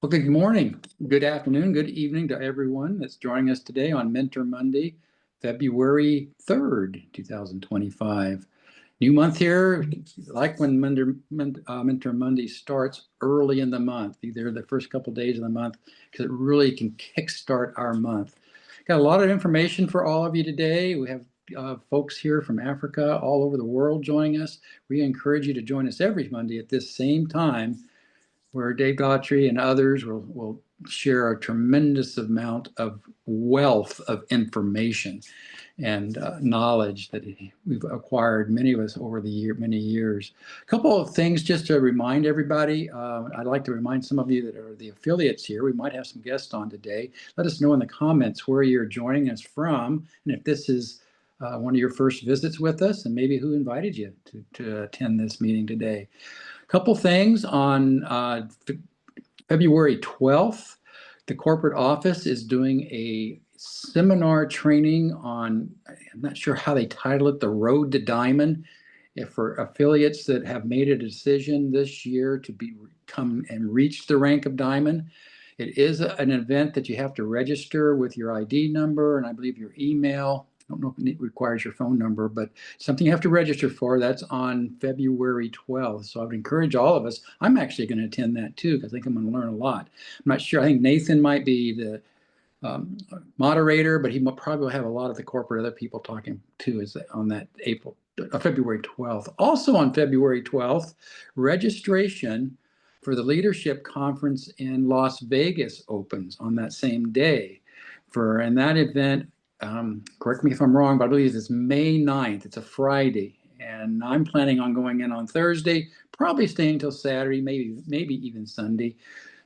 Well, good morning, good afternoon, good evening to everyone that's joining us today on Mentor Monday, February 3rd, 2025. New month here, like when Mentor Monday starts early in the month, either the first couple days of the month, because it really can kickstart our month. Got a lot of information for all of you today. We have folks here from Africa, all over the world joining us. We encourage you to join us every Monday at this same time where Dave Daughtrey and others will share a tremendous amount of wealth of information and knowledge that we've acquired, many of us over the many years. A couple of things just to remind everybody. I'd like to remind some of you that are the affiliates here. We might have some guests on today. Let us know in the comments where you're joining us from, and if this is one of your first visits with us, and maybe who invited you to attend this meeting today. Couple things on February 12th, the corporate office is doing a seminar training on, I'm not sure how they title it, the Road to Diamond, for affiliates that have made a decision this year to come and reach the rank of Diamond. It is an event that you have to register with your ID number and I believe your email. I don't know if it requires your phone number, but something you have to register for. That's on February 12th. So I would encourage all of us. I'm actually going to attend that too, because I think I'm going to learn a lot. I'm not sure. I think Nathan might be the moderator, but he probably will have a lot of the corporate other people talking too is on that February 12th. Also on February 12th, registration for the leadership conference in Las Vegas opens on that same day. And that event, correct me if I'm wrong, but I believe it's May 9th. It's a Friday. And I'm planning on going in on Thursday, probably staying until Saturday, maybe even Sunday.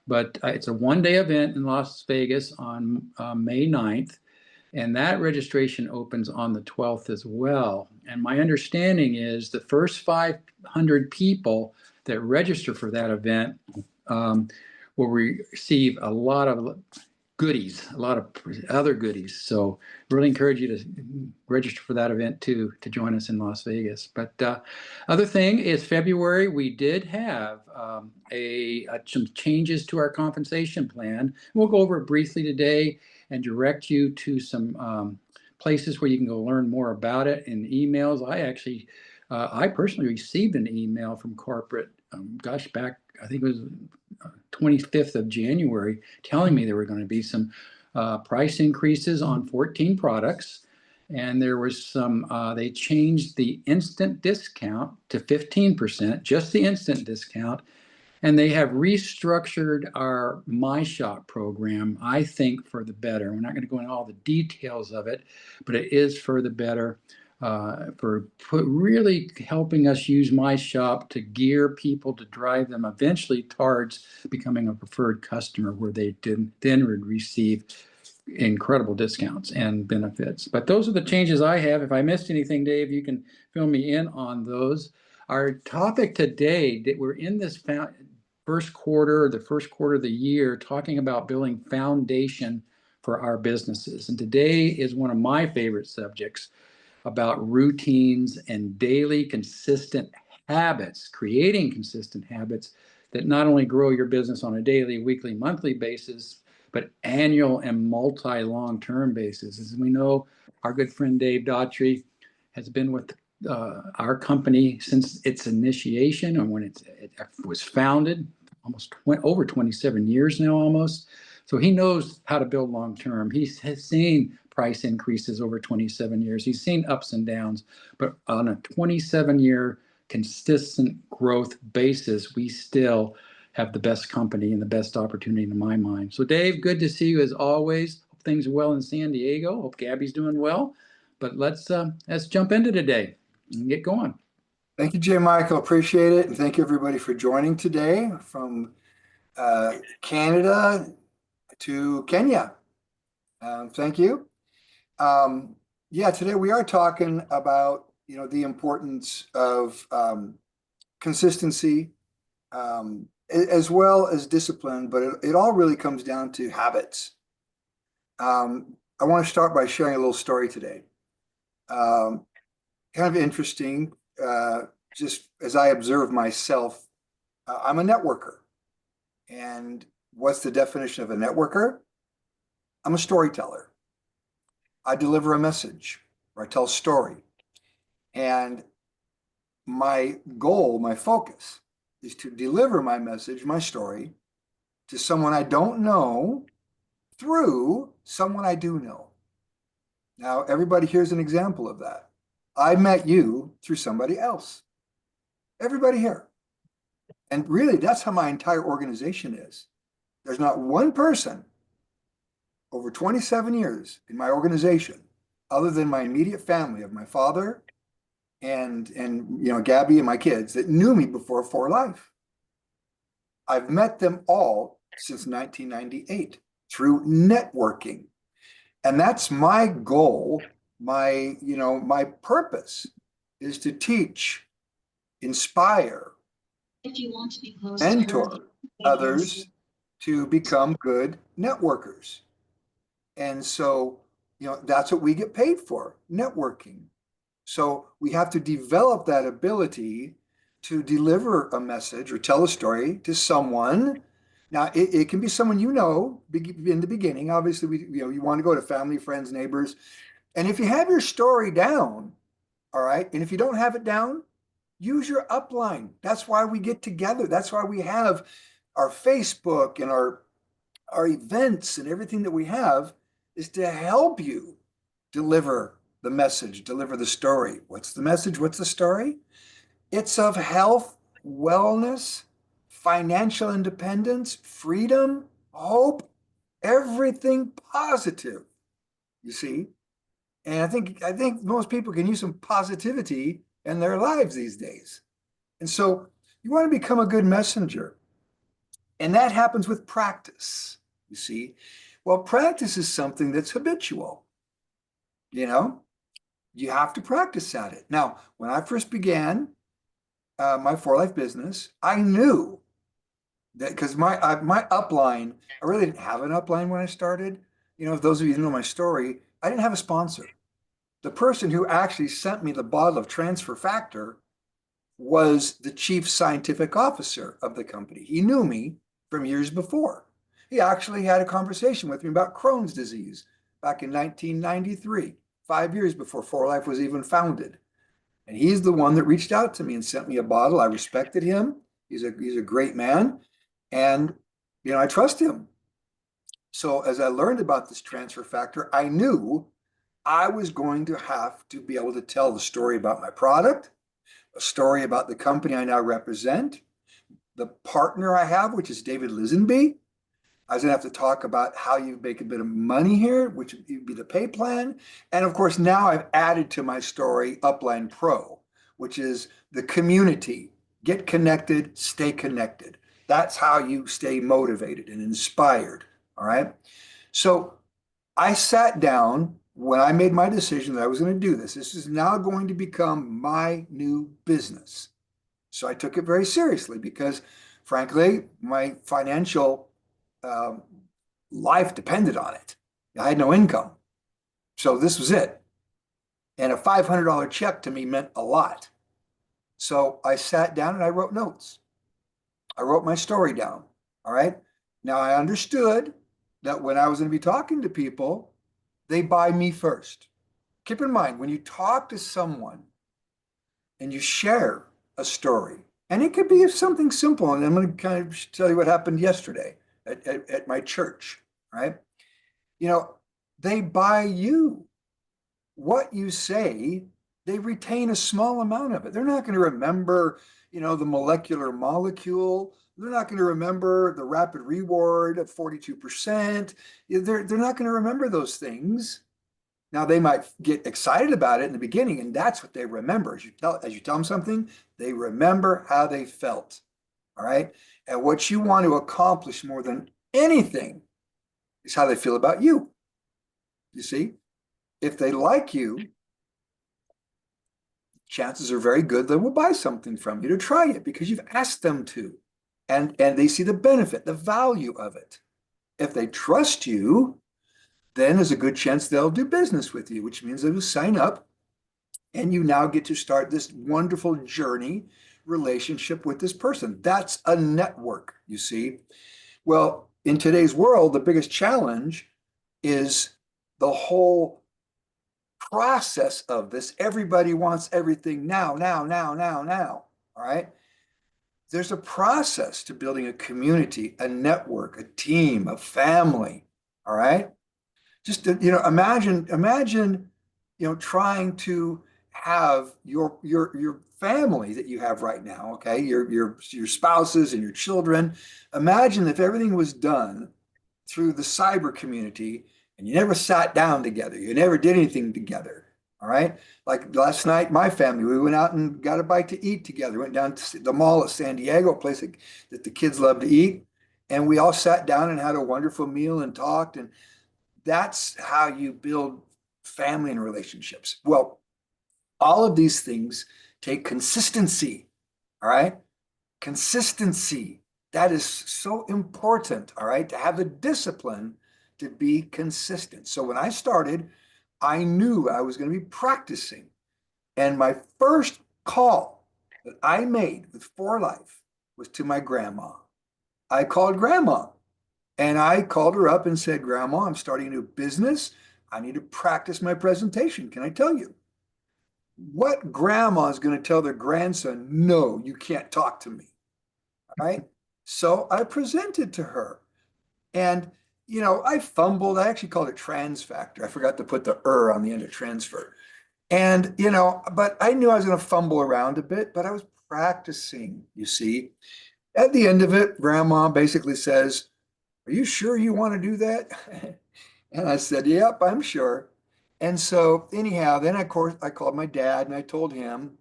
But it's a one-day event in Las Vegas on May 9th. And that registration opens on the 12th as well. And my understanding is the first 500 people that register for that event will receive a lot of goodies, a lot of other goodies. So really encourage you to register for that event too, to join us in Las Vegas. But other thing is February, we did have some changes to our compensation plan. We'll go over it briefly today and direct you to some places where you can go learn more about it in emails. I personally received an email from corporate, back, I think it was 25th of January, telling me there were going to be some price increases on 14 products. And there was they changed the instant discount to 15%, just the instant discount. And they have restructured our My Shop program, I think, for the better. We're not going to go into all the details of it, but it is for the better, for really helping us use My Shop to gear people to drive them eventually towards becoming a preferred customer, where they then would receive incredible discounts and benefits. But those are the changes I have. If I missed anything, Dave, you can fill me in on those. Our topic today, that we're in this first quarter of the year, talking about building foundation for our businesses. And today is one of my favorite subjects, about routines and daily consistent habits, creating consistent habits that not only grow your business on a daily, weekly, monthly basis, but annual and long-term basis. As we know, our good friend Dave Daughtrey has been with our company since its initiation, and when it was founded, over 27 years now almost. So he knows how to build long-term. He has seen price increases over 27 years. He's seen ups and downs, but on a 27-year consistent growth basis, we still have the best company and the best opportunity in my mind. So Dave, good to see you as always. Hope things are well in San Diego. Hope Gabby's doing well. But let's jump into today and get going. Thank you, J. Michael. Appreciate it. And thank you, everybody, for joining today from Canada to Kenya. Thank you. Today we are talking about, the importance of consistency as well as discipline, but it all really comes down to habits. I want to start by sharing a little story today. Kind of interesting. Just as I observe myself, I'm a networker, and what's the definition of a networker? I'm a storyteller. I deliver a message or I tell a story. And my goal, my focus is to deliver my message, my story to someone I don't know through someone I do know. Now, everybody here's an example of that. I met you through somebody else. Everybody here. And really, that's how my entire organization is. There's not one person over 27 years in my organization, other than my immediate family of my father and Gabby and my kids, that knew me before For Life. I've met them all since 1998 through networking. And that's my goal, my purpose is to teach, inspire, If you want to be close to her, mentor others to become good networkers. And so, that's what we get paid for, networking. So we have to develop that ability to deliver a message or tell a story to someone. Now, it can be someone in the beginning. Obviously, you want to go to family, friends, neighbors. And if you have your story down, all right, and if you don't have it down, use your upline. That's why we get together. That's why we have our Facebook and our events and everything that we have is to help you deliver the message, deliver the story. What's the message? What's the story? It's of health, wellness, financial independence, freedom, hope, everything positive. You see? And I think most people can use some positivity in their lives these days. And so you want to become a good messenger. And that happens with practice, you see. Well, practice is something that's habitual. You have to practice at it. Now, when I first began my For Life business, I knew that because my upline, I really didn't have an upline when I started. Those of you who know my story, I didn't have a sponsor. The person who actually sent me the bottle of Transfer Factor was the chief scientific officer of the company. He knew me from years before. He actually had a conversation with me about Crohn's disease back in 1993, 5 years before For Life was even founded. And he's the one that reached out to me and sent me a bottle. I respected him. He's a great man. And, I trust him. So as I learned about this transfer factor, I knew I was going to have to be able to tell the story about my product, a story about the company I now represent, the partner I have, which is David Lisenby. I was going to have to talk about how you make a bit of money here, which would be the pay plan. And of course, now I've added to my story Upline Pro, which is the community. Get connected, stay connected. That's how you stay motivated and inspired. All right. So I sat down when I made my decision that I was going to do this. This is now going to become my new business. So I took it very seriously because, frankly, my financial life depended on it. I had no income. So this was it. And a $500 check to me meant a lot. So I sat down and I wrote notes. I wrote my story down. All right. Now I understood that when I was going to be talking to people, they buy me first. Keep in mind, when you talk to someone and you share a story, and it could be something simple, and I'm going to kind of tell you what happened yesterday at my church, right? They buy you. What you say, they retain a small amount of it. They're not going to remember, the molecular molecule. They're not going to remember the rapid reward of 42%. They're not going to remember those things. Now they might get excited about it in the beginning, and that's what they remember. As you tell them something, they remember how they felt. All right. And what you want to accomplish more than anything is how they feel about you. You see, if they like you, chances are very good they will buy something from you to try it because you've asked them to. And they see the benefit, the value of it. If they trust you, then there's a good chance they'll do business with you, which means they will sign up and you now get to start this wonderful relationship with this person. That's a network, you see. Well, in today's world, the biggest challenge is the whole process of this. Everybody wants everything now, now, now, now, now. All right. There's a process to building a community, a network, a team, a family. All right. Just imagine, trying to have your family that you have right now, okay, your spouses and your children. Imagine if everything was done through the cyber community and you never sat down together, you never did anything together. All right. Like last night, my family, we went out and got a bite to eat together, went down to the mall at San Diego, a place that the kids love to eat. And we all sat down and had a wonderful meal and talked. And that's how you build family and relationships. Well, all of these things take consistency. All right. Consistency. That is so important. All right. To have the discipline to be consistent. So when I started, I knew I was going to be practicing. And my first call that I made with For Life was to my grandma. I called grandma. And I called her up and said, Grandma, I'm starting a new business. I need to practice my presentation. Can I tell you? What grandma is going to tell their grandson, no, you can't talk to me? All right. So I presented to her. And, I fumbled. I actually called it trans factor. I forgot to put the on the end of transfer. And, but I knew I was going to fumble around a bit, but I was practicing, you see. At the end of it, grandma basically says, are you sure you want to do that? And I said, yep, I'm sure. And so anyhow, then of course I called my dad and I told him.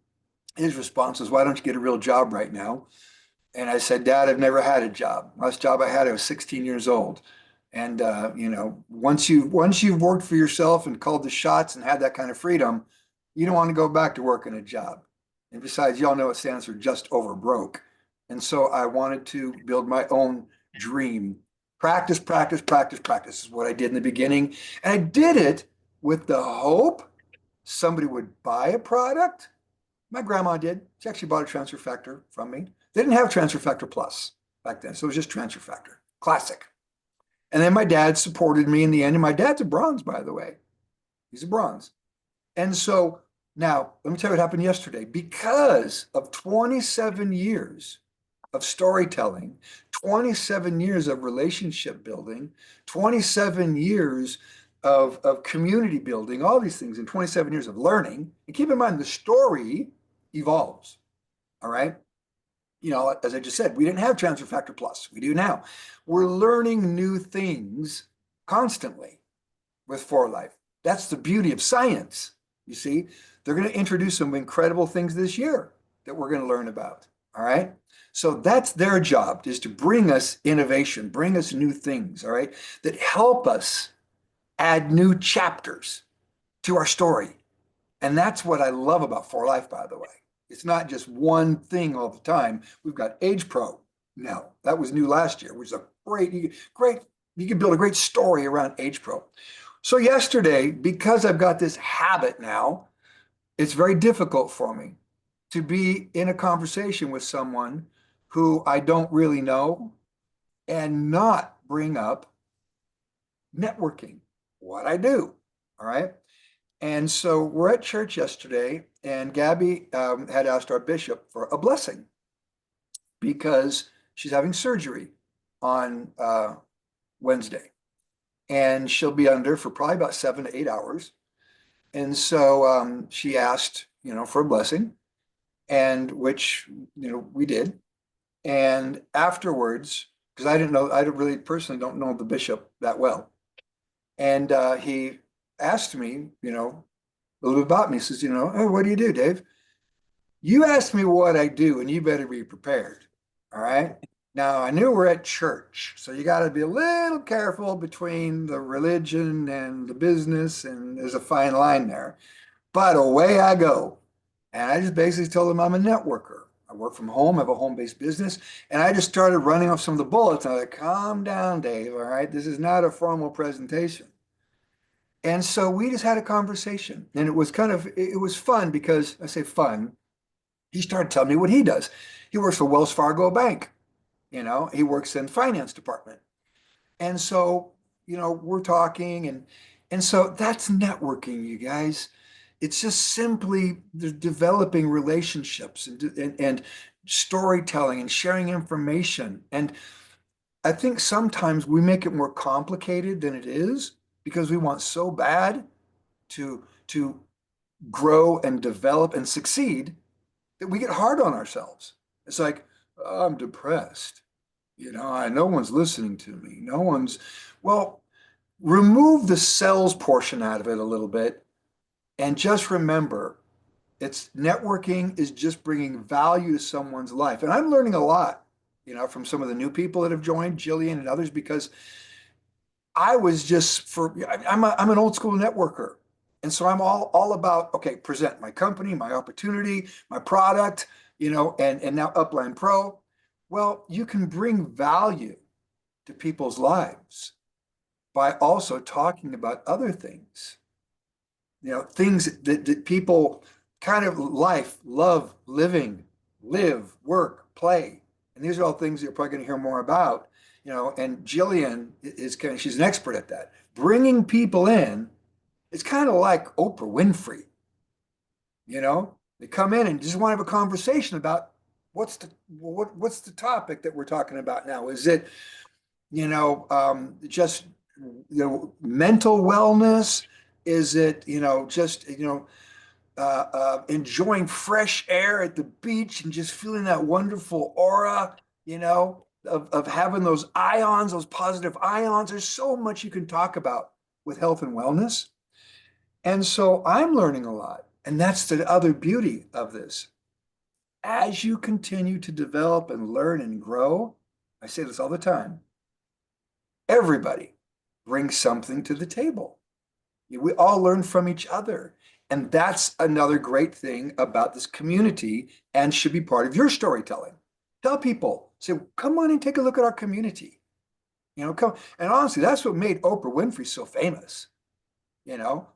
His response was, why don't you get a real job right now? And I said, Dad, I've never had a job. Last job I had, I was 16 years old. And once you've worked for yourself and called the shots and had that kind of freedom, you don't want to go back to working a job. And besides, y'all know it stands for just over broke. And so I wanted to build my own dream. Practice, practice, practice, practice is what I did in the beginning. And I did it with the hope somebody would buy a product. My grandma did. She actually bought a transfer factor from me. They didn't have transfer factor plus back then. So it was just transfer factor, classic. And then my dad supported me in the end. And my dad's a bronze, by the way. He's a bronze. And so now let me tell you what happened yesterday. Because of 27 years of storytelling, 27 years of relationship building, 27 years of community building, all these things, and 27 years of learning. And keep in mind, the story evolves. All right. As I just said, we didn't have transfer factor plus. We do now. We're learning new things constantly with For Life. That's the beauty of science. You see, they're going to introduce some incredible things this year that we're going to learn about. All right. So that's their job, is to bring us innovation, bring us new things. All right. That help us add new chapters to our story. And that's what I love about For Life, by the way. It's not just one thing all the time. We've got Age Pro now. That was new last year, which is a great, you can build a great story around Age Pro. So yesterday, because I've got this habit now, it's very difficult for me to be in a conversation with someone who I don't really know and not bring up networking, what I do. All right. And so we're at church yesterday, and Gabby had asked our bishop for a blessing because she's having surgery on Wednesday. And she'll be under for probably about 7 to 8 hours. And so she asked, for a blessing, and which, we did. And afterwards, because I didn't know, I really personally don't know the bishop that well. And he asked me, a little bit about me. He says, oh, what do you do, Dave? You asked me what I do, and you better be prepared. All right. Now, I knew we're at church, so you got to be a little careful between the religion and the business, and there's a fine line there. But away I go. And I just basically told him I'm a networker. I work from home, I have a home-based business, and I just started running off some of the bullets. I was like, calm down, Dave, all right? This is not a formal presentation. And so we just had a conversation, and it was it was fun because, I say fun, he started telling me what he does. He works for Wells Fargo Bank. He works in finance department. And so, we're talking and so that's networking, you guys. It's just simply developing relationships and storytelling and sharing information. And I think sometimes we make it more complicated than it is because we want so bad to grow and develop and succeed that we get hard on ourselves. It's like, "Oh, I'm depressed. No one's listening to me. No one's, well, remove the sales portion out of it a little bit and just remember it's networking is just bringing value to someone's life. And I'm learning a lot, from some of the new people that have joined, Jillian and others, because I was I'm an old school networker. And so I'm all about, okay, present my company, my opportunity, my product, and now Upline Pro. Well, you can bring value to people's lives by also talking about other things, things that people kind of life, love, living, live, work, play. And these are all things that you're probably going to hear more about, and Jillian she's an expert at that. Bringing people in, it's kind of like Oprah Winfrey, they come in and just want to have a conversation about what's the topic that we're talking about now. Is it, just, mental wellness? Is it, just, enjoying fresh air at the beach and just feeling that wonderful aura, of having those ions, those positive ions? There's so much you can talk about with health and wellness. And so I'm learning a lot. And that's the other beauty of this. As you continue to develop and learn and grow, I say this all the time, everybody brings something to the table. We all learn from each other. And that's another great thing about this community and should be part of your storytelling. Tell people, say, come on and take a look at our community. Come. And honestly, that's what made Oprah Winfrey so famous.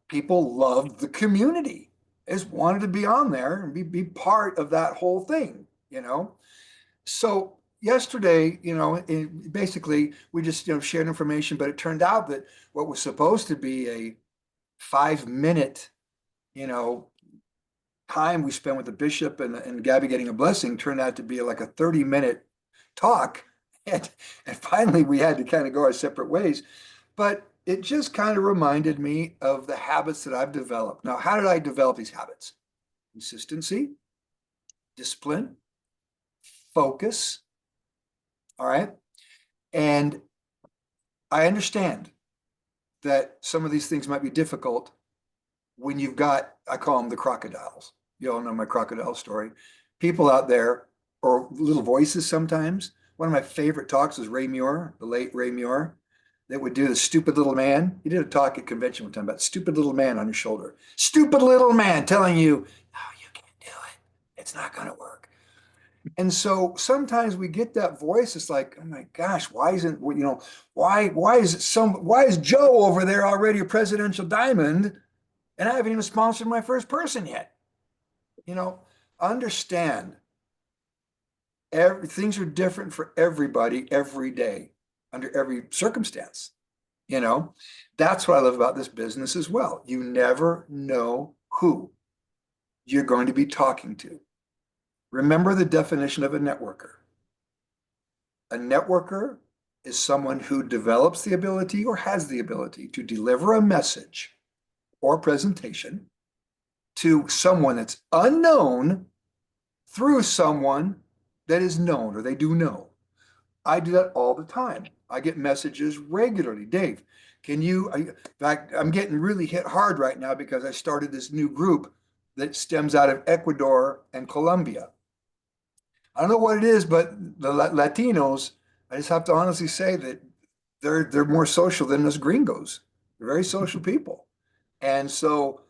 People loved the community. They just wanted to be on there and be part of that whole thing. So yesterday, basically we just, shared information, but it turned out that what was supposed to be a 5 minute, time we spent with the bishop and Gabby getting a blessing turned out to be like a 30-minute talk. And finally we had to kind of go our separate ways. But it just kind of reminded me of the habits that I've developed. Now, how did I develop these habits? Consistency, discipline, focus. All right. And I understand that some of these things might be difficult when you've got, I call them the crocodiles. You all know my crocodile story. People out there, or little voices sometimes. One of my favorite talks is Ray Muir, the late Ray Muir, that would do the stupid little man. He did a talk at convention one time about stupid little man on your shoulder. Stupid little man telling you, no, you can't do it. It's not going to work. And so sometimes we get that voice. It's like, oh my gosh, why is Joe over there already a presidential diamond and I haven't even sponsored my first person yet? Understand things are different for everybody every day under every circumstance. That's what I love about this business as well. You never know who you're going to be talking to. Remember the definition of a networker. A networker is someone who develops the ability or has the ability to deliver a message or presentation to someone that's unknown through someone that is known or they do know. I do that all the time. I get messages regularly. Dave, in fact, I'm getting really hit hard right now because I started this new group that stems out of Ecuador and Colombia. I don't know what it is, but the Latinos, I just have to honestly say that they're more social than us gringos. They're very social people. And so,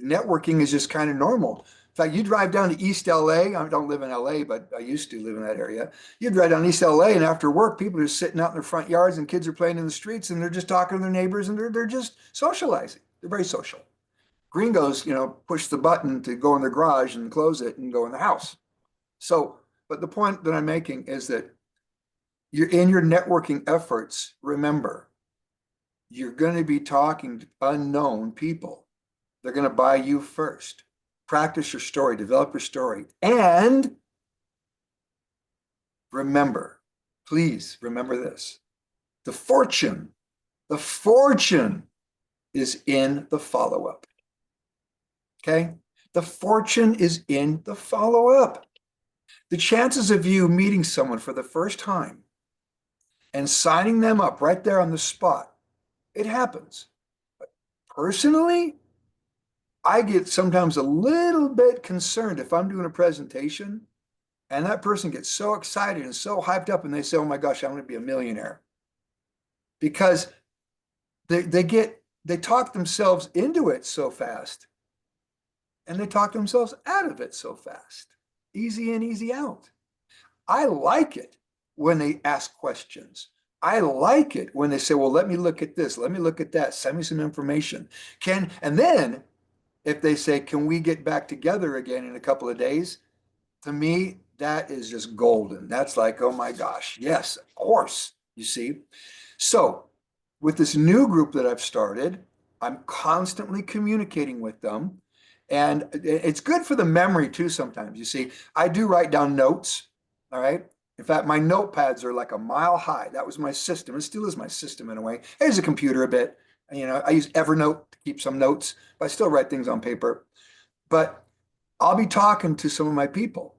networking is just kind of normal. In fact, you drive down to East LA. I don't live in LA, but I used to live in that area. You drive down East LA, and after work, people are just sitting out in their front yards, and kids are playing in the streets, and they're just talking to their neighbors, and they're just socializing. They're very social. Gringos, push the button to go in their garage and close it and go in the house. So, but the point that I'm making is that you're in your networking efforts, remember, you're going to be talking to unknown people. They're going to buy you first. Practice your story, develop your story. And remember, please remember this. The fortune is in the follow-up. Okay? The fortune is in the follow-up. The chances of you meeting someone for the first time and signing them up right there on the spot, it happens. But personally, I get sometimes a little bit concerned if I'm doing a presentation and that person gets so excited and so hyped up and they say, oh my gosh, I'm going to be a millionaire. Because they talk themselves into it so fast and they talk themselves out of it so fast. Easy in, easy out. I like it when they ask questions. I like it when they say, well, let me look at this, let me look at that, send me some information. And then if they say, can we get back together again in a couple of days? To me, that is just golden. That's like, oh my gosh, yes, of course, you see. So with this new group that I've started, I'm constantly communicating with them. And it's good for the memory too sometimes. You see, I do write down notes, all right? In fact, my notepads are like a mile high. That was my system. It still is my system in a way. I use a computer a bit. You know, I use Evernote to keep some notes, but I still write things on paper. But I'll be talking to some of my people,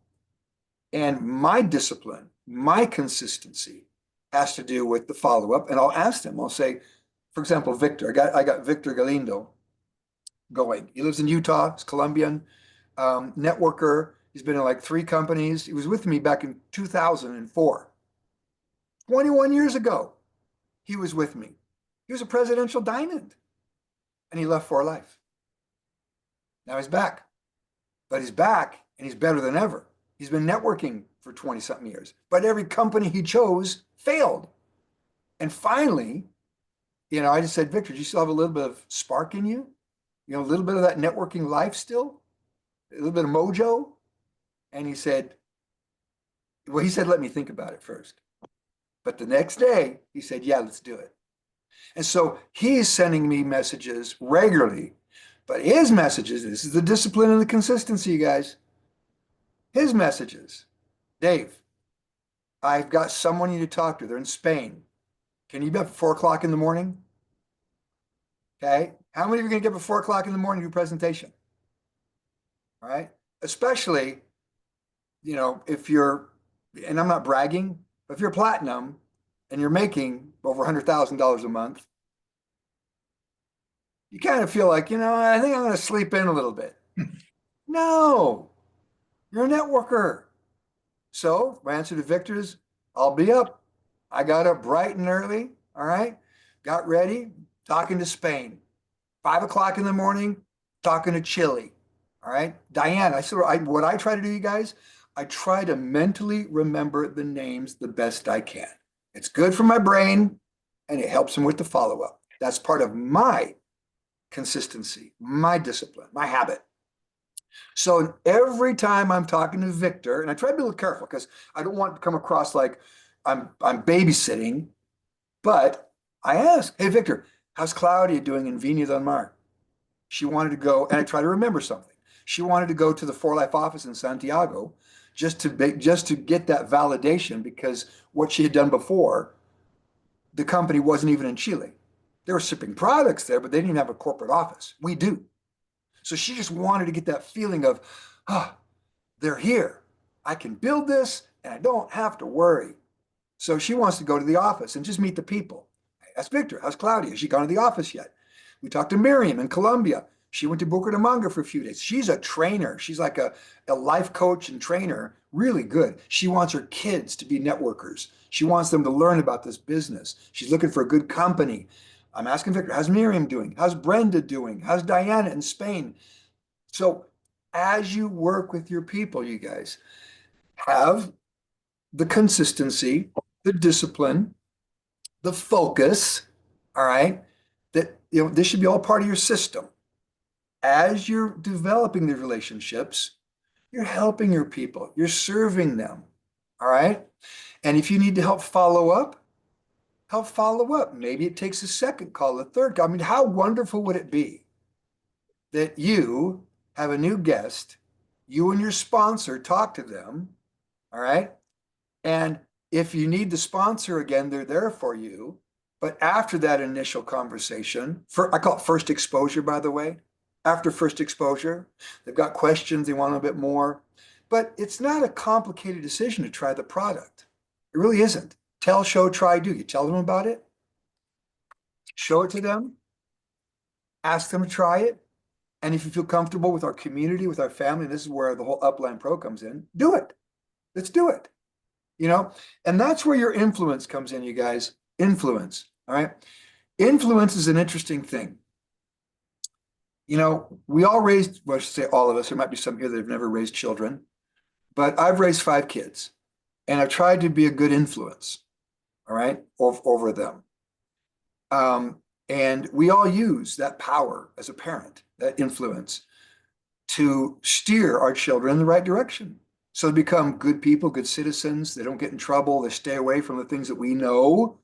and my discipline, my consistency has to do with the follow-up. And I'll ask them, I'll say, for example, Victor, I got Victor Galindo going. He lives in Utah, he's Colombian, networker. He's been in like 3 companies. He was with me back in 2004. 21 years ago, he was with me. He was a presidential diamond and he left for life. Now he's back, but he's back and he's better than ever. He's been networking for 20 something years, but every company he chose failed. And finally, you know, I just said, Victor, do you still have a little bit of spark in you? You know, a little bit of that networking life still? A little bit of mojo? And he said, well, he said, let me think about it first. But the next day, he said, yeah, let's do it. And so he's sending me messages regularly. But his messages, this is the discipline and the consistency, you guys. His messages, Dave, I've got someone you need to talk to. They're in Spain. Can you be up at 4 o'clock in the morning? Okay. How many of you are going to get up at 4 o'clock in the morning to do a presentation? All right. Especially, you know, if you're, and I'm not bragging, but if you're platinum and you're making over $100,000 a month, you kind of feel like, you know, I think I'm going to sleep in a little bit. No, you're a networker. So my answer to Victor is, I'll be up. I got up bright and early. All right. Got ready, talking to Spain. 5 o'clock in the morning, talking to Chile. All right. Diane, what I try to do, you guys, I try to mentally remember the names the best I can. It's good for my brain and it helps them with the follow-up. That's part of my consistency, my discipline, my habit. So every time I'm talking to Victor, and I try to be a little careful because I don't want to come across like I'm babysitting, but I ask, hey, Victor, how's Claudia doing in Viña del Mar? She wanted to go, and I try to remember something. She wanted to go to the For Life office in Santiago just to get that validation, because what she had done before, the company wasn't even in Chile. They were shipping products there, but they didn't even have a corporate office. We do. So she just wanted to get that feeling of, they're here. I can build this and I don't have to worry. So she wants to go to the office and just meet the people. I asked Victor, how's Claudia? Has she gone to the office yet? We talked to Miriam in Colombia. She went to Bucaramanga for a few days. She's a trainer. She's like a life coach and trainer, really good. She wants her kids to be networkers. She wants them to learn about this business. She's looking for a good company. I'm asking Victor, how's Miriam doing? How's Brenda doing? How's Diana in Spain? So as you work with your people, you guys have the consistency, the discipline, the focus, all right? That, you know, this should be all part of your system. As you're developing these relationships, you're helping your people, you're serving them, all right? And if you need to help follow up, help follow up. Maybe it takes a second call, a third call. I mean, how wonderful would it be that you have a new guest, you and your sponsor talk to them, all right? And if you need the sponsor again, they're there for you. But after that initial conversation, I call it first exposure, by the way. After first exposure, they've got questions, they want a bit more. But it's not a complicated decision to try the product. It really isn't. Tell, show, try, do. You tell them about it, show it to them, ask them to try it. And if you feel comfortable with our community, with our family, this is where the whole Upline Pro comes in, do it. Let's do it. You know, and that's where your influence comes in, you guys. Influence, all right? Influence is an interesting thing. You know, we all raised, well, I should say all of us, there might be some here that have never raised children, but I've raised 5 kids and I've tried to be a good influence, all right, over them. And we all use that power as a parent, that influence, to steer our children in the right direction. So they become good people, good citizens. They don't get in trouble. They stay away from the things that we know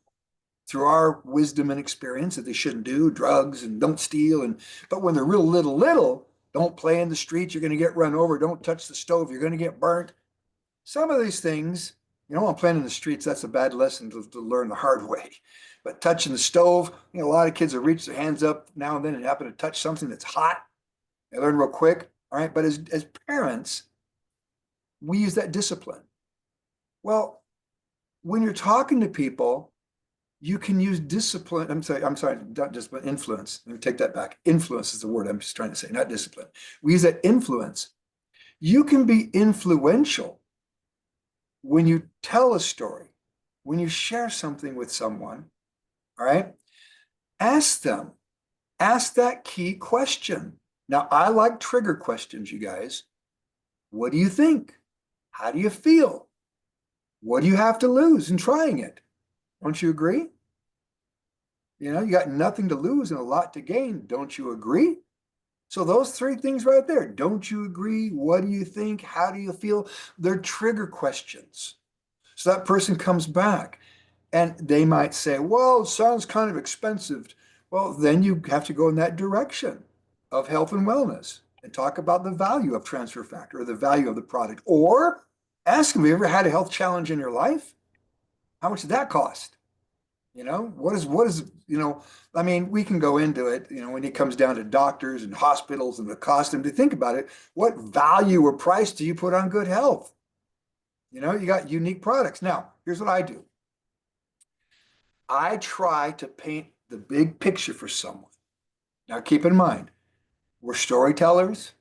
through our wisdom and experience that they shouldn't do, drugs, and don't steal. But when they're real little, don't play in the streets. You're going to get run over. Don't touch the stove. You're going to get burnt. Some of these things, you know, playing in the streets, that's a bad lesson to learn the hard way. But touching the stove, you know, a lot of kids will reach their hands up now and then and happen to touch something that's hot. They learn real quick. All right. But as parents, we use that discipline. Well, when you're talking to people, you can use discipline. I'm sorry, not discipline, influence. Let me take that back. Influence is the word I'm just trying to say, not discipline. We use that influence. You can be influential when you tell a story, when you share something with someone, all right? Ask them, ask that key question. Now, I like trigger questions, you guys. What do you think? How do you feel? What do you have to lose in trying it? Don't you agree? You know, you got nothing to lose and a lot to gain. Don't you agree? So those 3 things right there. Don't you agree? What do you think? How do you feel? They're trigger questions. So that person comes back and they might say, well, it sounds kind of expensive. Well, then you have to go in that direction of health and wellness and talk about the value of transfer factor or the value of the product. Or ask them, have you ever had a health challenge in your life? How much did that cost? You know, what is, you know, I mean, we can go into it, you know, when it comes down to doctors and hospitals and the cost, and to think about it, what value or price do you put on good health? You know, you got unique products. Now, here's what I do. I try to paint the big picture for someone. Now, keep in mind, we're storytellers,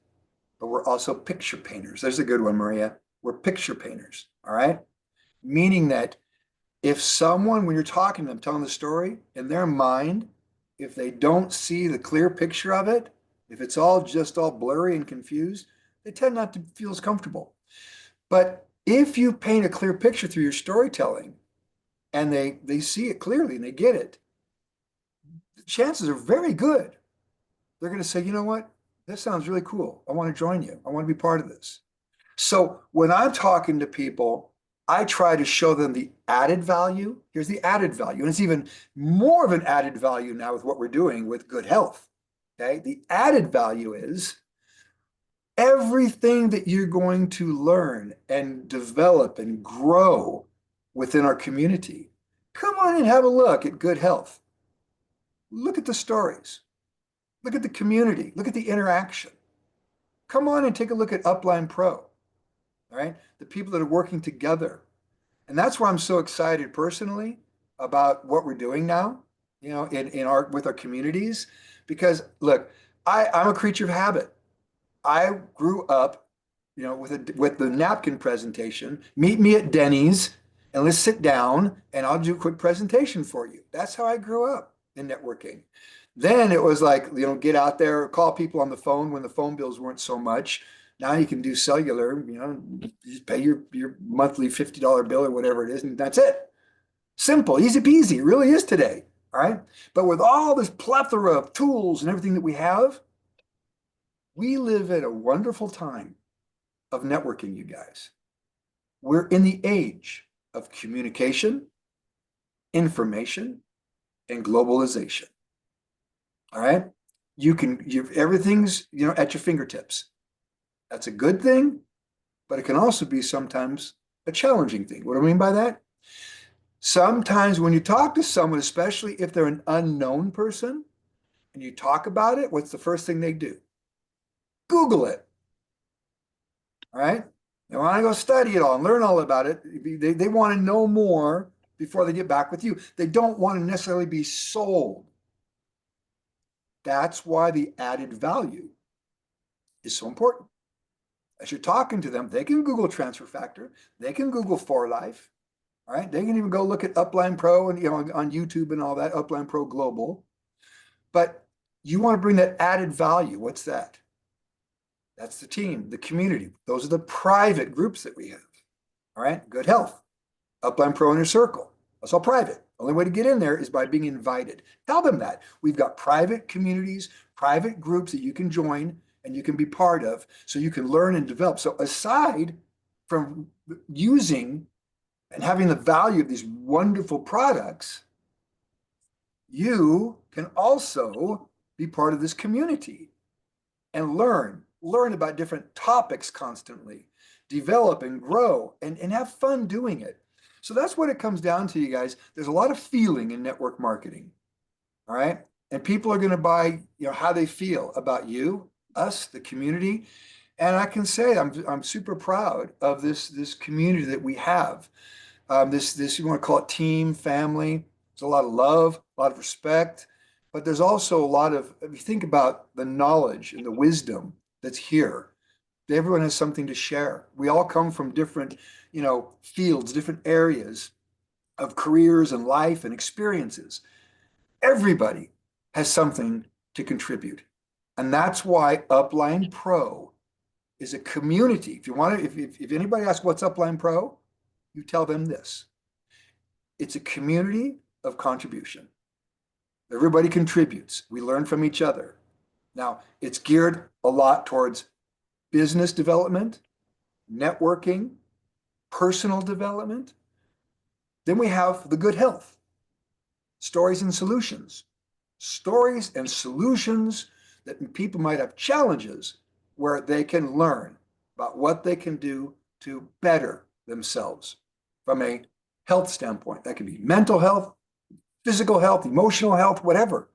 but we're also picture painters. There's a good one, Maria. We're picture painters, all right? Meaning that if someone, when you're talking to them, telling the story, in their mind, if they don't see the clear picture of it, if it's all just all blurry and confused, they tend not to feel as comfortable. But if you paint a clear picture through your storytelling and they see it clearly and they get it, the chances are very good. They're going to say, you know what? This sounds really cool. I want to join you. I want to be part of this. So when I'm talking to people, I try to show them the added value. Here's the added value. And it's even more of an added value now with what we're doing with good health. Okay. The added value is everything that you're going to learn and develop and grow within our community. Come on and have a look at good health. Look at the stories. Look at the community. Look at the interaction. Come on and take a look at Upline Pro. All right, the people that are working together. And that's why I'm so excited personally about what we're doing now, you know, with our communities, because look, I'm a creature of habit. I grew up, you know, with the napkin presentation. Meet me at Denny's and let's sit down and I'll do a quick presentation for you. That's how I grew up in networking. Then it was like, you know, get out there, call people on the phone when the phone bills weren't so much. Now you can do cellular, you know, you just pay your monthly $50 bill or whatever it is, and that's it. Simple, easy peasy, it really is today, all right? But with all this plethora of tools and everything that we have, we live at a wonderful time of networking, you guys. We're in the age of communication, information, and globalization. All right. Everything's, at your fingertips. That's a good thing, but it can also be sometimes a challenging thing. What do I mean by that? Sometimes when you talk to someone, especially if they're an unknown person, and you talk about it, what's the first thing they do? Google it. All right. They want to go study it all and learn all about it. They want to know more before they get back with you. They don't want to necessarily be sold. That's why the added value is so important. As you're talking to them, they can Google transfer factor. They can Google for life. All right. They can even go look at Upline Pro and on YouTube and all that, Upline Pro Global. But you want to bring that added value. What's that? That's the team, the community. Those are the private groups that we have. All right. Good health. Upline Pro Inner Circle. That's all private. Only way to get in there is by being invited. Tell them that. We've got private communities, private groups that you can join and you can be part of so you can learn and develop. So aside from using and having the value of these wonderful products, you can also be part of this community and learn about different topics constantly, develop and grow and have fun doing it. So that's what it comes down to, you guys. There's a lot of feeling in network marketing. All right. And people are going to buy, how they feel about you, us, the community. And I can say I'm super proud of this community that we have. This you want to call it team, family. There's a lot of love, a lot of respect, but there's also a lot of, if you think about the knowledge and the wisdom that's here, everyone has something to share. We all come from different, fields, different areas of careers and life and experiences. Everybody has something to contribute. And that's why Upline Pro is a community. If you want to, if anybody asks what's Upline Pro, you tell them this. It's a community of contribution. Everybody contributes. We learn from each other. Now, it's geared a lot towards business development, networking, personal development. Then we have the good health, stories and solutions. Stories and solutions that people might have challenges where they can learn about what they can do to better themselves from a health standpoint. That can be mental health, physical health, emotional health, whatever.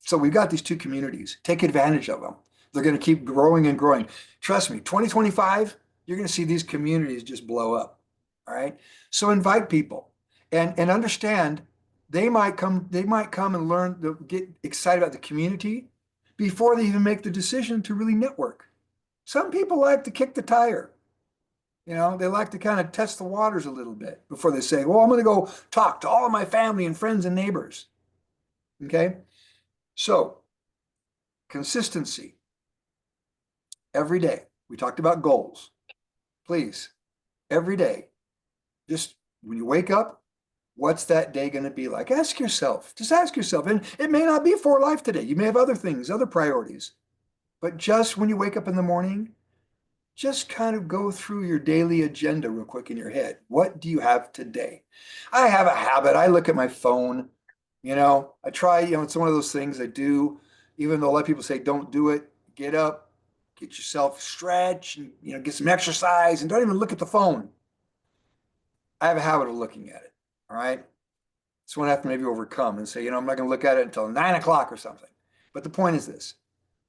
So we've got these two communities. Take advantage of them. They're going to keep growing and growing. Trust me, 2025, you're going to see these communities just blow up. All right. So invite people and understand they might come and learn, get excited about the community before they even make the decision to really network. Some people like to kick the tire. They like to kind of test the waters a little bit before they say, well, I'm going to go talk to all of my family and friends and neighbors. Okay. So consistency every day. We talked about goals. Please, every day, just when you wake up, what's that day going to be like? Ask yourself, just ask yourself. And it may not be for life today. You may have other things, other priorities. But just when you wake up in the morning, just kind of go through your daily agenda real quick in your head. What do you have today? I have a habit. I look at my phone. I try, it's one of those things I do, even though a lot of people say don't do it. Get up, get yourself stretch and, get some exercise and don't even look at the phone. I have a habit of looking at it. All right. It's one I have to maybe overcome and say, I'm not going to look at it until 9 o'clock or something. But the point is this,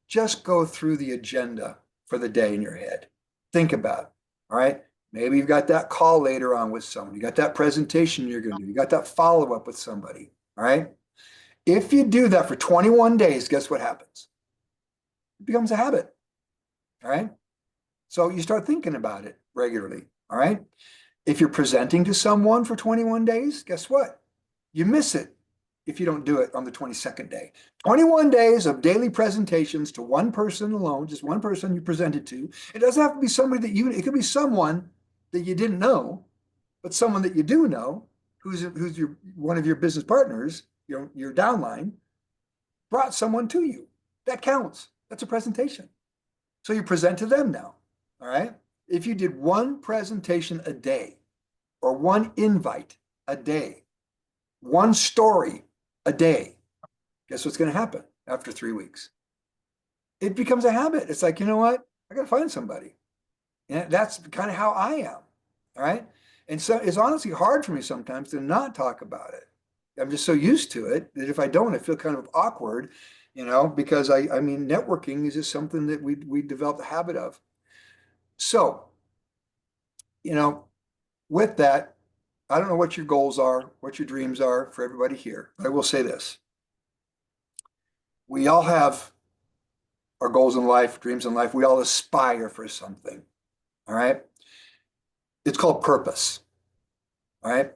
just go through the agenda for the day in your head. Think about it. All right. Maybe you've got that call later on with someone. You got that presentation you're going to do. You got that follow-up with somebody. All right. If you do that for 21 days, guess what happens? It becomes a habit. All right. So you start thinking about it regularly. All right. If you're presenting to someone for 21 days, guess what? You miss it if you don't do it on the 22nd day. 21 days of daily presentations to one person alone, just one person you presented to. It doesn't have to be somebody it could be someone that you didn't know, but someone that you do know, who's one of your business partners, your downline, brought someone to you. That counts. That's a presentation. So you present to them now. All right. If you did one presentation a day, or one invite a day, one story a day, guess what's going to happen after 3 weeks? It becomes a habit. It's like, you know what? I got to find somebody. And that's kind of how I am. All right. And so it's honestly hard for me sometimes to not talk about it. I'm just so used to it that if I don't, I feel kind of awkward, because I mean, networking is just something that we developed a habit of. So, with that, I don't know what your goals are, what your dreams are for everybody here. But I will say this. We all have our goals in life, dreams in life. We all aspire for something. All right. It's called purpose. All right.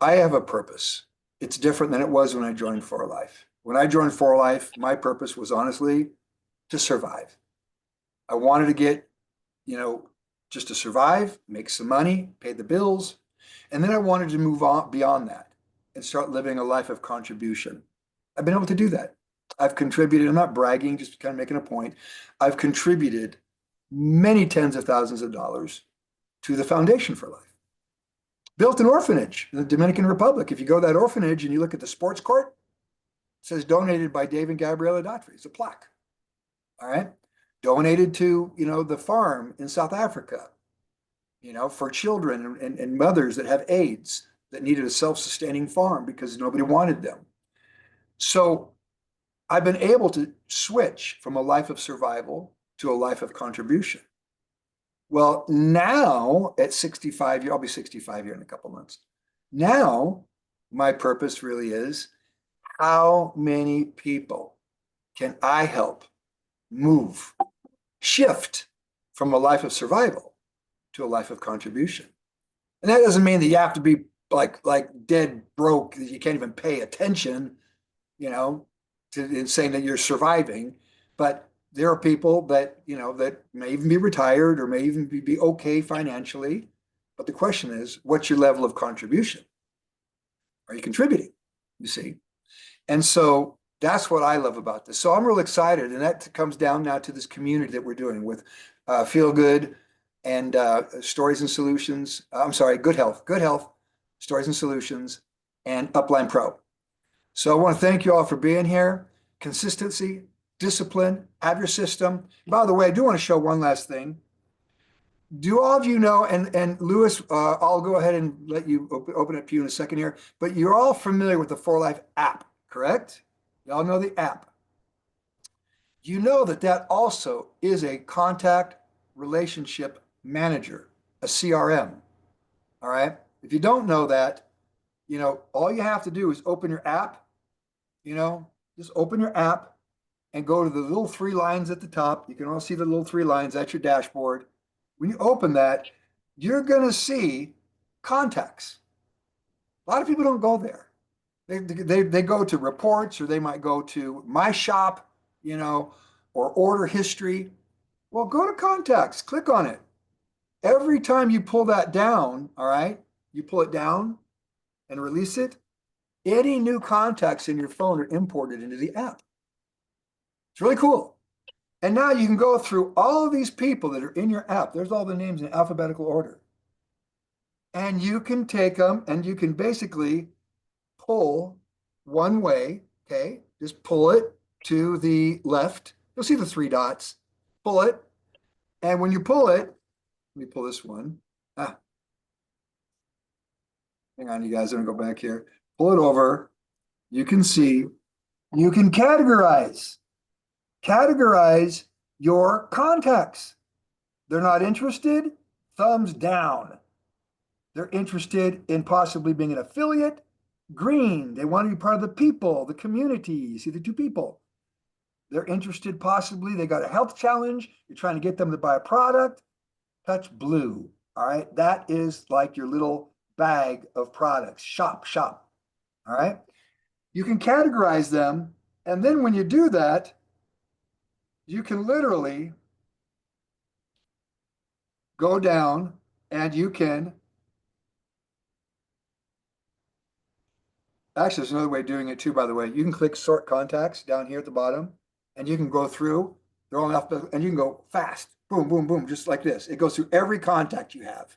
I have a purpose. It's different than it was when I joined For Life. When I joined For Life, my purpose was honestly to survive. I wanted to get, just to survive, make some money, pay the bills. And then I wanted to move on beyond that and start living a life of contribution. I've been able to do that. I've contributed, I'm not bragging, just kind of making a point. I've contributed many tens of thousands of dollars to the Foundation for Life. Built an orphanage in the Dominican Republic. If you go to that orphanage and you look at the sports court, it says donated by Dave and Gabriella Daughtrey. It's a plaque. All right. Donated to, the farm in South Africa, for children and mothers that have AIDS that needed a self-sustaining farm because nobody wanted them. So I've been able to switch from a life of survival to a life of contribution. Well, now at 65 I'll be 65 here in a couple months. Now, my purpose really is, how many people can I help move, shift from a life of survival to a life of contribution? And that doesn't mean that you have to be like dead broke, that you can't even pay attention, to saying that you're surviving. But there are people that, that may even be retired or may even be okay financially. But the question is, what's your level of contribution? Are you contributing? You see? And so that's what I love about this. So I'm real excited. And that comes down now to this community that we're doing with Feel Good and Stories and Solutions. I'm sorry, Good Health, Stories and Solutions, and Upline Pro. So I want to thank you all for being here. Consistency, discipline, have your system. By the way, I do want to show one last thing. Do all of you know, and Lewis, I'll go ahead and let you open it to you in a second here, but you're all familiar with the For Life app, correct? Y'all know the app. You know that also is a contact relationship manager, a CRM. All right. If you don't know that, all you have to do is open your app, just open your app and go to the little 3 lines at the top. You can all see the little 3 lines. That's your dashboard. When you open that, you're going to see contacts. A lot of people don't go there. They go to reports, or they might go to My Shop, or order history. Well, go to contacts, click on it. Every time you pull that down, all right, you pull it down and release it, any new contacts in your phone are imported into the app. It's really cool. And now you can go through all of these people that are in your app. There's all the names in alphabetical order. And you can take them and you can basically pull one way, okay? Just pull it to the left. You'll see the 3 dots. Pull it. And when you pull it, let me pull this one. Hang on, you guys. I'm going to go back here. Pull it over. You can see, you can categorize your contacts. They're not interested, thumbs down. They're interested in possibly being an affiliate, green. They want to be part of the people, the community. You see the 2 people. They're interested possibly, they got a health challenge. You're trying to get them to buy a product. Touch blue. All right. That is like your little bag of products. Shop. All right. You can categorize them. And then when you do that, you can literally go down and you can, actually, there's another way of doing it too, by the way. You can click sort contacts down here at the bottom, and you can go through, they're all alphabetical, and you can go fast, boom, boom, boom, just like this. It goes through every contact you have.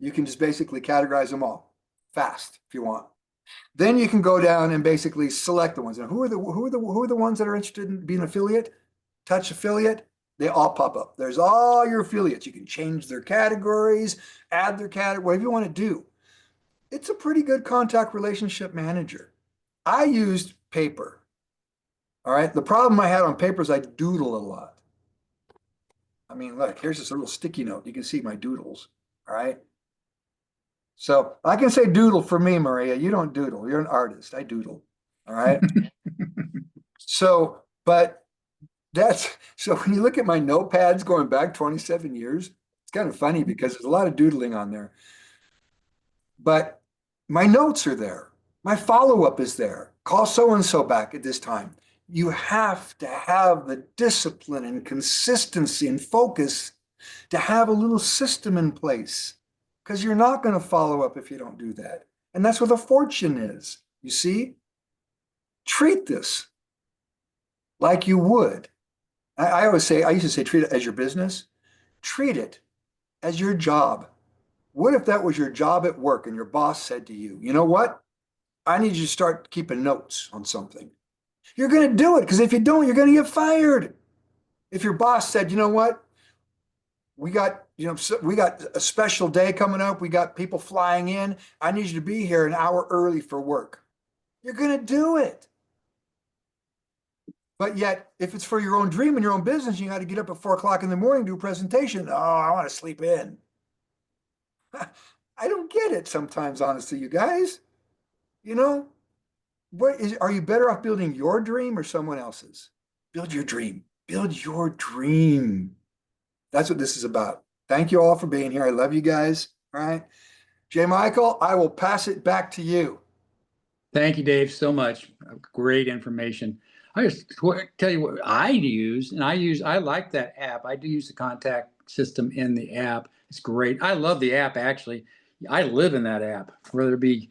You can just basically categorize them all fast if you want. Then you can go down and basically select the ones. And who are the ones that are interested in being an affiliate? Touch affiliate. They all pop up. There's all your affiliates. You can change their categories, add their category, whatever you want to do. It's a pretty good contact relationship manager. I used paper. All right. The problem I had on paper is I doodle a lot. I mean, look, here's this little sticky note. You can see my doodles. All right. So I can say doodle for me, Maria. You don't doodle. You're an artist. I doodle. All right. But so when you look at my notepads going back 27 years, it's kind of funny because there's a lot of doodling on there. But my notes are there. My follow-up is there. Call so-and-so back at this time. You have to have the discipline and consistency and focus to have a little system in place, because you're not going to follow up if you don't do that. And that's what a fortune is. You see, treat this like you would. I used to say, treat it as your business. Treat it as your job. What if that was your job at work and your boss said to you, you know what? I need you to start keeping notes on something. You're going to do it, because if you don't, you're going to get fired. If your boss said, you know what? We got a special day coming up. We got people flying in. I need you to be here an hour early for work. You're going to do it. But yet, if it's for your own dream and your own business, you got to get up at 4 o'clock in the morning, do a presentation. Oh, I want to sleep in. I don't get it sometimes, honestly, you guys. You know, are you better off building your dream or someone else's? Build your dream. Build your dream. That's what this is about. Thank you all for being here. I love you guys. All right. J. Michael, I will pass it back to you. Thank you, Dave, so much. Great information. I just tell you what I use, and I like that app. I do use the contact system in the app. It's great. I love the app, actually. I live in that app, whether it be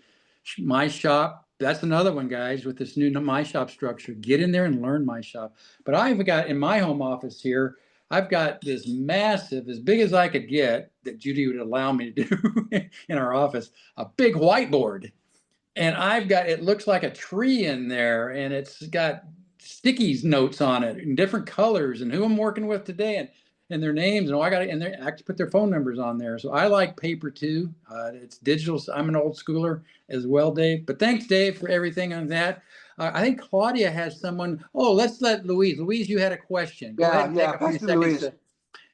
My Shop. That's another one, guys, with this new My Shop structure. Get in there and learn My Shop. But I've got in my home office here, I've got this massive, as big as I could get, that Judy would allow me to do in our office, a big whiteboard. And I've got, it looks like a tree in there, and it's got sticky notes on it in different colors and who I'm working with today and their names. And I got it, and they actually put their phone numbers on there. So I like paper too. It's digital. So I'm an old schooler as well, Dave. But thanks, Dave, for everything on that. I think Claudia has someone. Oh, let's let Louise. Louise, you had a question. Go ahead and take a few seconds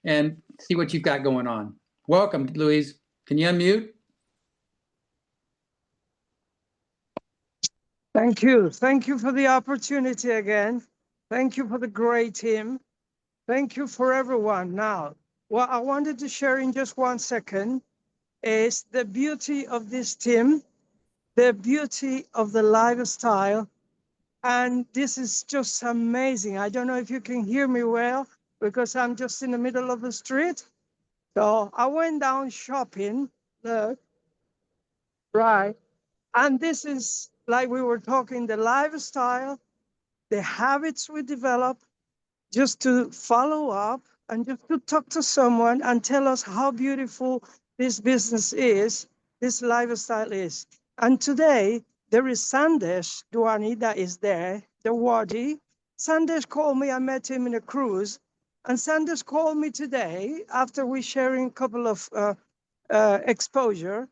and see what you've got going on. Welcome, Louise. Can you unmute? Thank you. Thank you for the opportunity again. Thank you for the great team. Thank you for everyone. Now, what I wanted to share in just 1 second is the beauty of this team, the beauty of the lifestyle. And this is just amazing. I don't know if you can hear me well, because I'm just in the middle of the street. So I went down shopping, look, right? And this is, like we were talking, the lifestyle, the habits we develop, just to follow up and just to talk to someone and tell us how beautiful this business is, this lifestyle is. And today, there is Sandesh Duani that is there, the Wadi. Sandesh called me, I met him in a cruise. And Sandesh called me today after we sharing a couple of exposure.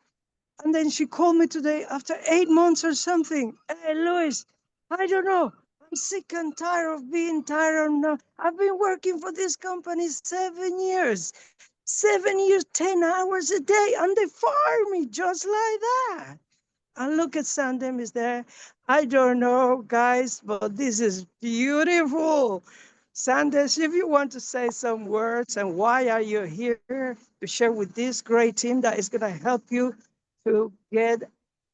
And then she called me today after 8 months or something. Hey, Luis, I don't know. I'm sick and tired of being tired. I've been working for this company 7 years. 7 years, 10 hours a day, and they fire me just like that. And look at Sandem is there. I don't know, guys, but this is beautiful. Sandesh, if you want to say some words and why are you here to share with this great team that is going to help you to get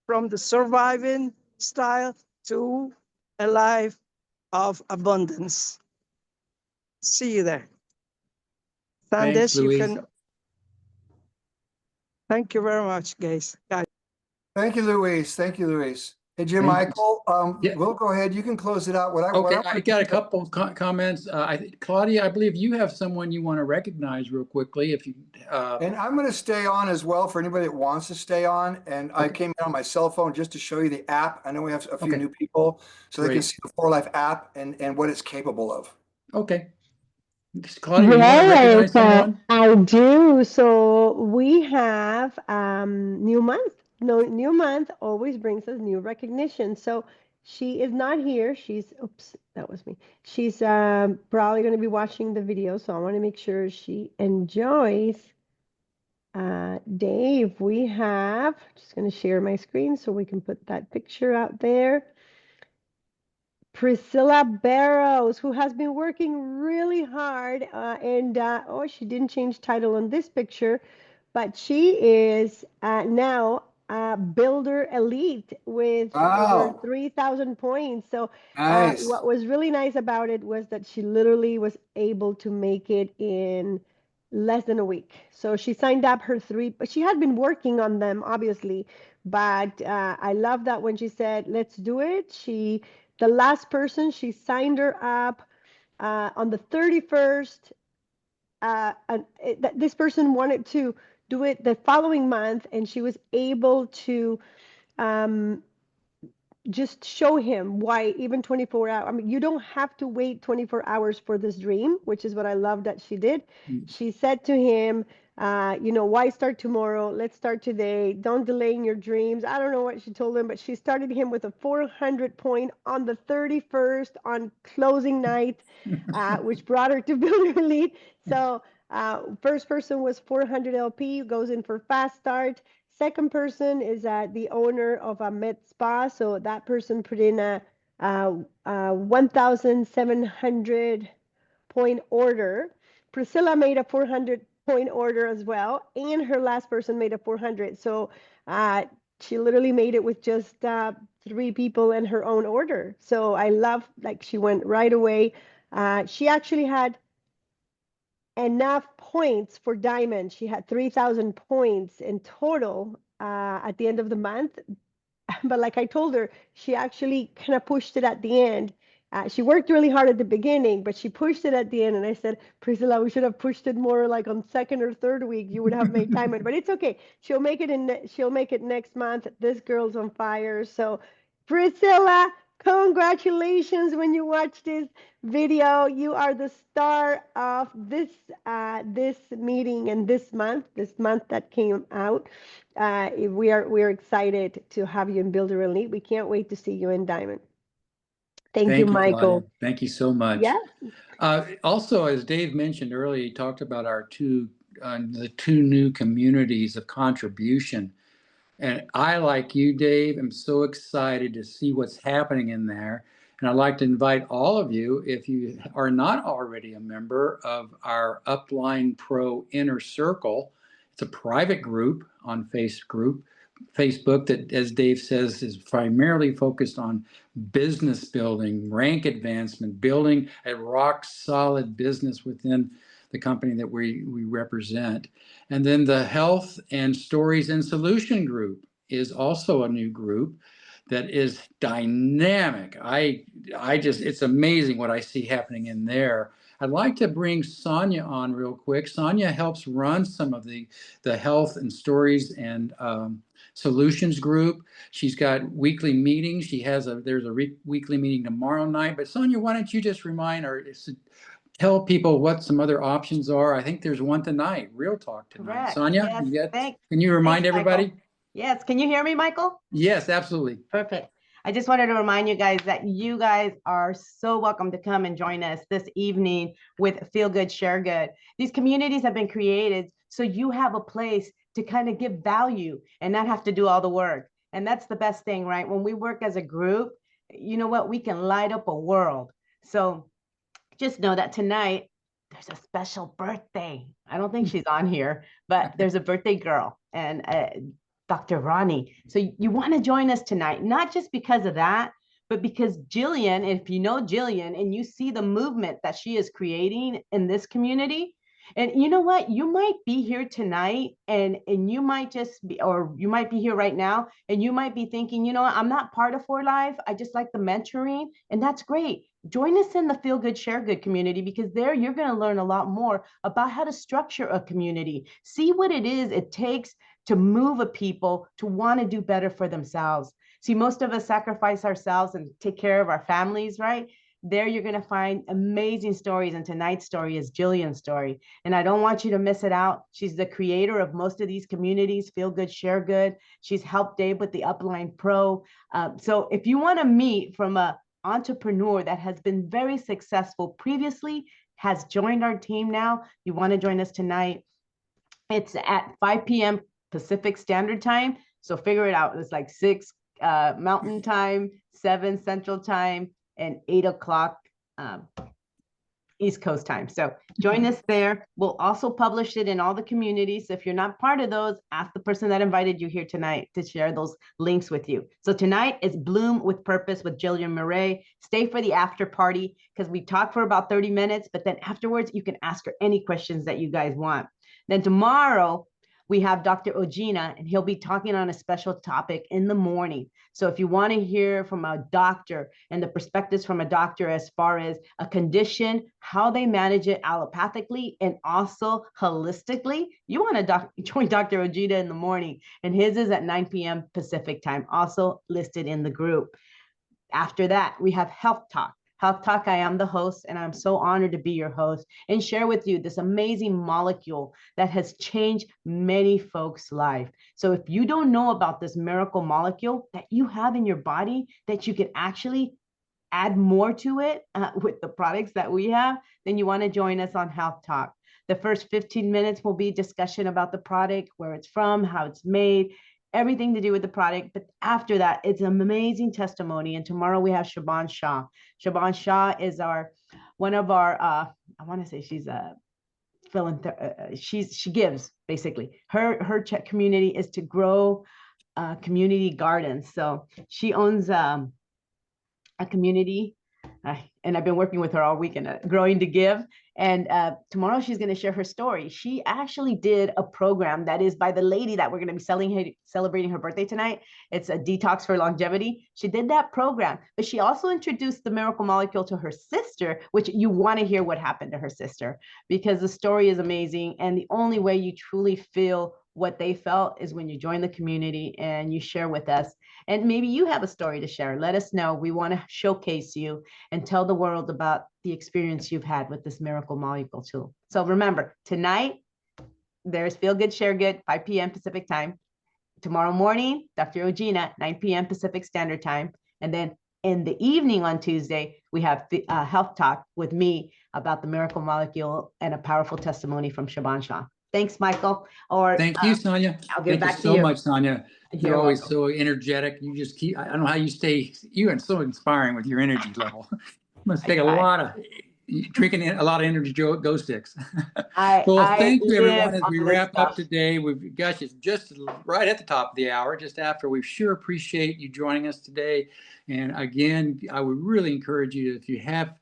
from the surviving style to a life of abundance. See you there. Thanks, Sandesh, you Louise. can. Thank you very much, guys. Thank you, Luis. Thank you, Luis. Hey, Jim Thank you. Michael, Yeah. we'll go ahead. You can close it out. Okay, I got a couple comments. Claudia, I believe you have someone you want to recognize real quickly. If you, And I'm going to stay on as well for anybody that wants to stay on. And I Okay. came in on my cell phone just to show you the app. I know we have a few Okay. new people, so they can Great. see the For Life app and what it's capable of. Okay. Claudia, you want to recognize someone? I do. So we have new month. No, new month always brings us new recognition. So she is not here. She's, oops, that was me. She's probably going to be watching the video. So I want to make sure she enjoys. Dave, we have, just going to share my screen so we can put that picture out there. Priscilla Barrows, who has been working really hard, oh, she didn't change title on this picture, but she is now Builder Elite with over Wow. 3,000 points. So Nice. what was really nice about it was that she literally was able to make it in less than a week. So she signed up her three, but she had been working on them, obviously. But I love that when she said, let's do it. The last person, she signed her up on the 31st. This person wanted to do it the following month, and she was able to um, just show him why even 24 hours. I mean, you don't have to wait 24 hours for this dream, which is what I love that she did. She said to him, why start tomorrow? Let's start today. Don't delay in your dreams. I don't know what she told him, but she started him with a 400 point on the 31st on closing night, which brought her to Builder Elite. So first person was 400 LP, goes in for fast start. Second person is the owner of a med spa, so that person put in a 1,700 point order. Priscilla made a 400 point order as well, and her last person made a 400. So she literally made it with just 3 people in her own order. So I love, like, she went right away. She actually had enough points for diamond. She had 3,000 points in total at the end of the month. But like I told her, she actually kind of pushed it at the end. She worked really hard at the beginning, but she pushed it at the end. And I said, Priscilla, we should have pushed it more like on second or third week. You would have made diamond, but it's okay. She'll make it next month. This girl's on fire. So Priscilla, congratulations when you watch this video. You are the star of this meeting and this month that came out. We are excited to have you in Builder Elite. We can't wait to see you in Diamond. Thank you, Claudia. Michael. Thank you so much. Yeah. Also, as Dave mentioned earlier, he talked about the two new communities of contribution. And I, like you, Dave, am so excited to see what's happening in there. And I'd like to invite all of you, if you are not already a member of our Upline Pro Inner Circle, it's a private group on Facebook that, as Dave says, is primarily focused on business building, rank advancement, building a rock solid business within the company that we represent. And then the Health and Stories and Solution Group is also a new group that is dynamic. It's amazing what I see happening in there. I'd like to bring Sonia on real quick. Sonia helps run some of the Health and Stories and Solutions group. She's got weekly meetings. There's a weekly meeting tomorrow night. But Sonia, why don't you just tell people what some other options are? I think there's one tonight, Real Talk tonight. Correct. Sonia, Yes, can you remind thanks, everybody? Michael. Yes, can you hear me, Michael? Yes, absolutely. Perfect. I just wanted to remind you guys that you guys are so welcome to come and join us this evening with Feel Good, Share Good. These communities have been created so you have a place to kind of give value and not have to do all the work. And that's the best thing, right? When we work as a group, you know what? We can light up a world. So just know that tonight there's a special birthday. I don't think she's on here, but there's a birthday girl, and Dr. Ronnie. So you want to join us tonight, not just because of that, but because Jillian, if you know Jillian and you see the movement that she is creating in this community, And you know what? You might be here tonight and you might just be, or you might be here right now and you might be thinking, you know what? I'm not part of For Life. I just like the mentoring, and that's great. Join us in the Feel Good, Share Good community, because there you're going to learn a lot more about how to structure a community. See what it is it takes to move a people to want to do better for themselves. See, most of us sacrifice ourselves and take care of our families, right? There you're going to find amazing stories, and tonight's story is Jillian's story, and I don't want you to miss it out. She's the creator of most of these communities, Feel Good, Share Good. She's helped Dave with the Upline Pro. So if you want to meet from a entrepreneur that has been very successful previously, has joined our team now, you want to join us tonight, it's at 5 p.m. Pacific Standard Time. So figure it out. It's like 6 Mountain Time, 7 Central Time, and 8 o'clock East Coast time. So join us there. We'll also publish it in all the communities. So if you're not part of those, ask the person that invited you here tonight to share those links with you. So tonight is Bloom with Purpose with Jillian Murray. Stay for the after party, because we talk for about 30 minutes, but then afterwards you can ask her any questions that you guys want. Then tomorrow we have Dr. Ojina, and he'll be talking on a special topic in the morning. So if you want to hear from a doctor and the perspectives from a doctor as far as a condition, how they manage it allopathically and also holistically, you want to join Dr. Ojina in the morning. And his is at 9 p.m. Pacific time, also listed in the group. After that, we have Health Talk. Health Talk, I am the host, and I'm so honored to be your host and share with you this amazing molecule that has changed many folks' life. So if you don't know about this miracle molecule that you have in your body, that you can actually add more to it with the products that we have, then you want to join us on Health Talk. The first 15 minutes will be discussion about the product, where it's from, how it's made, everything to do with the product. But after that, it's an amazing testimony. And tomorrow we have Shaban Shah. Shaban Shah is one of our, I want to say she's a she gives, basically. Her community is to grow community gardens. So she owns a community, and I've been working with her all weekend, Growing to Give. And tomorrow she's going to share her story. She actually did a program that is by the lady that we're going to be celebrating her birthday tonight. It's a Detox for Longevity. She did that program, but she also introduced the miracle molecule to her sister, which you want to hear what happened to her sister, because the story is amazing. And the only way you truly feel what they felt is when you join the community and you share with us. And maybe you have a story to share. Let us know. We want to showcase you and tell the world about the experience you've had with this miracle molecule tool. So remember, tonight, there's Feel Good, Share Good, 5 p.m. Pacific time. Tomorrow morning, Dr. Ojina, 9 p.m. Pacific Standard Time. And then in the evening on Tuesday, we have Health Talk with me about the miracle molecule and a powerful testimony from Shaban Shah. Thanks, Michael. Thank you, Sonia. I'll give it back Thank to you so you. much, Sonia. You're always welcome. so energetic. You just keep, I don't know how you stay, you are so inspiring with your energy level. Must take a lot of, drinking a lot of energy go sticks. Well, thank you, everyone, as we wrap up today. We've got you just right at the top of the hour, just after. We sure appreciate you joining us today. And again, I would really encourage you, if you have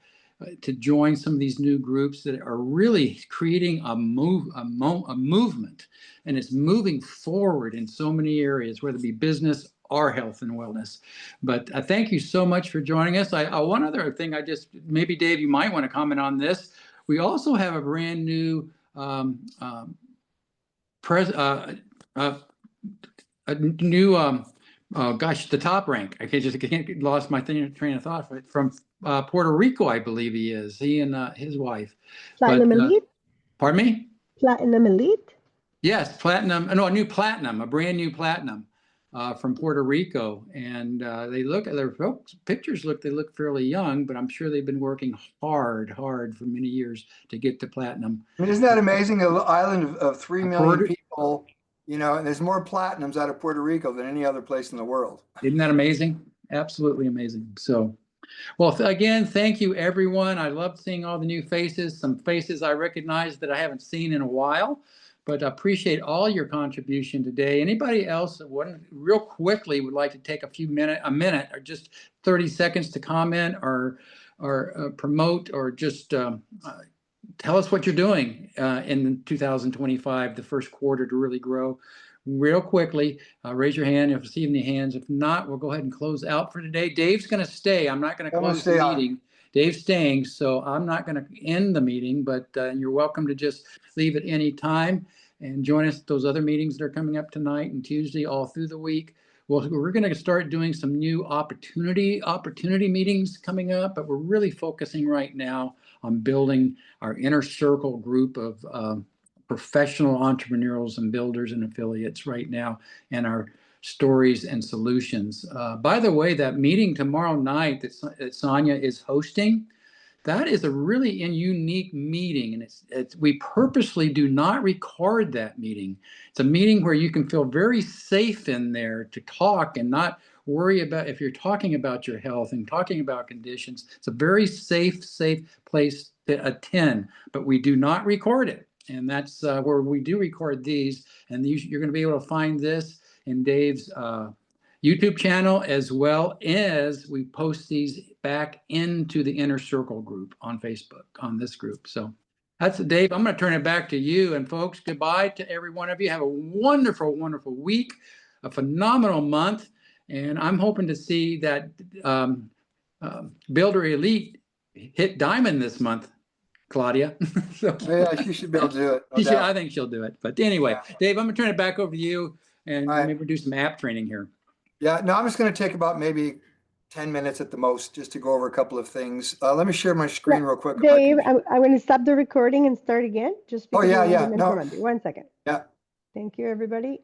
to join some of these new groups that are really creating a movement, and it's moving forward in so many areas, whether it be business or health and wellness. But thank you so much for joining us. One other thing, maybe Dave, you might want to comment on this. We also have a brand new the top rank. I can't lost my train of thought from Puerto Rico, I believe he is. He and his wife. Platinum Elite? Pardon me? Platinum Elite? Yes, platinum. No, a new platinum, a brand new platinum from Puerto Rico. And they look at their pictures. They look fairly young, but I'm sure they've been working hard for many years to get to platinum. I mean, isn't that amazing? An island of 3 million people, you know, and there's more platinums out of Puerto Rico than any other place in the world. Isn't that amazing? Absolutely amazing. So, well, again, thank you, everyone. I love seeing all the new faces, some faces I recognize that I haven't seen in a while, but I appreciate all your contribution today. Anybody else that real quickly would like to take a minute or just 30 seconds to comment or promote or just tell us what you're doing in 2025, the first quarter, to really grow real quickly. Raise your hand if you see any hands. If not, we'll go ahead and close out for today. Dave's going to stay. I'm not going to I'm gonna close the stay on. meeting. Dave's staying, so I'm not going to end the meeting, but you're welcome to just leave at any time and join us at those other meetings that are coming up tonight and Tuesday all through the week. Well, we're going to start doing some new opportunity meetings coming up, but we're really focusing right now on building our inner circle group of professional entrepreneurs and builders and affiliates right now, and our stories and solutions. By the way, that meeting tomorrow night that Sonia is hosting, that is a really unique meeting, and we purposely do not record that meeting. It's a meeting where you can feel very safe in there to talk and not worry about if you're talking about your health and talking about conditions. It's a very safe place to attend, but we do not record it. And that's where we do record these. And you're going to be able to find this in Dave's YouTube channel, as well as we post these back into the Inner Circle group on Facebook, on this group. So that's it, Dave. I'm going to turn it back to you. And folks, goodbye to every one of you. Have a wonderful, wonderful week, a phenomenal month. And I'm hoping to see that Builder Elite hit diamond this month, Claudia. So, Yeah, she should be able to do it. No I doubt. think she'll do it. But anyway, Yeah. Dave, I'm going to turn it back over to you, and All right. maybe do some app training here. Yeah, no, I'm just going to take about maybe 10 minutes at the most just to go over a couple of things. Let me share my screen real quick. Dave, I'm going to stop the recording and start again. Just because yeah, we're on yeah, the no. Mentor Monday. 1 second. Yeah. Thank you, everybody.